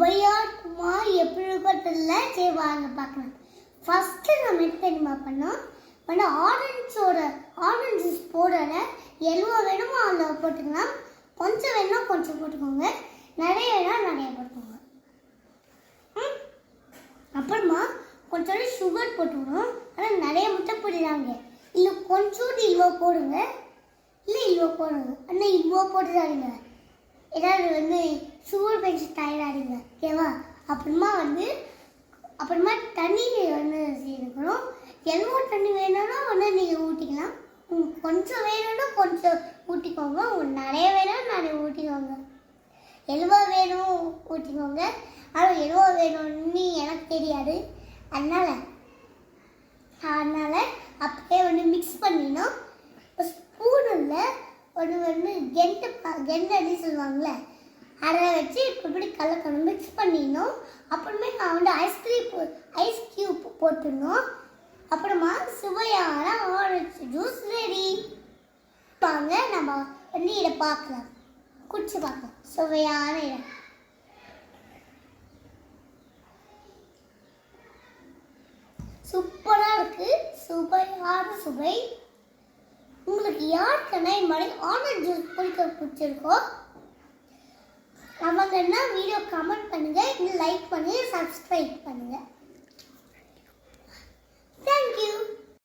சுவையா இருக்குமா எப்படி இருக்கும் தெரியல. சரி வாங்க பார்க்கலாம். ஃபர்ஸ்ட் நம்ம என்ன தெரியுமா பண்ணோம், ஆரஞ்சு ஜூஸ் போடல. எவ்வளோ வேணுமோ அவ்வளோ போட்டுக்கலாம். கொஞ்சம் வேணும்னா கொஞ்சம் போட்டுக்கோங்க, நிறைய வேணா நிறைய போட்டுக்கோங்க. அப்புறமா கொஞ்சோண்டு சுகர் போட்டுக்கணும். ஆனால் நிறைய முட்டை போட்டுடாங்க. இல்லை கொஞ்சோண்டு இவ்வளோ போடுங்க, இல்லை இவ்வளோ போடுங்க. ஆனால் இவ்வளோ போட்டுடாதீங்க, ஏதாவது சுகர் பேஷண்ட் டயர்டாகிடுங்க. ஓகேவா? அப்புறமா தண்ணி சேர்க்கணும். எவ்வளோ தண்ணி வேணும்னா நீங்கள் ஊற்றிக்கலாம். கொஞ்சம் வேணும்னா கொஞ்சம் ஊற்றிக்கோங்க, உங்களுக்கு நிறைய வேணும் நிறைய ஊற்றிக்கோங்க. எவ்வளோ வேணும் ஊற்றிக்கோங்க. ஆனால் எவ்வளோ வேணும்னு எனக்கு தெரியாது. அதனால் அப்படியே மிக்ஸ் பண்ணிடணும். ஸ்பூனில் கெண்டடி சொல்லுவாங்கள்ல, அதை வச்சு இப்படி கலக்கணும், மிக்ஸ் பண்ணிடணும். அப்புறமே நான் ஐஸ் க்யூப் போட்டுடணும். அப்புறமா சுவையான ஆரஞ்சு ஜூஸ் ரெடி. வாங்க நம்ம இதை பார்க்கலாம், குடிச்சு பார்க்கலாம். சுவையான இடம் சூப்பராக இருக்குது. சுவையான சுவை. உங்களுக்கு யாருக்குன்னா இந்த மாதிரி ஆரஞ்சு ஜூஸ் பிடிச்சிருக்கோ அவங்கன்னா வீடியோ கமெண்ட் பண்ணுங்க, லைக் பண்ணுங்க, சப்ஸ்கிரைப் பண்ணுங்க. தேங்க்யூ.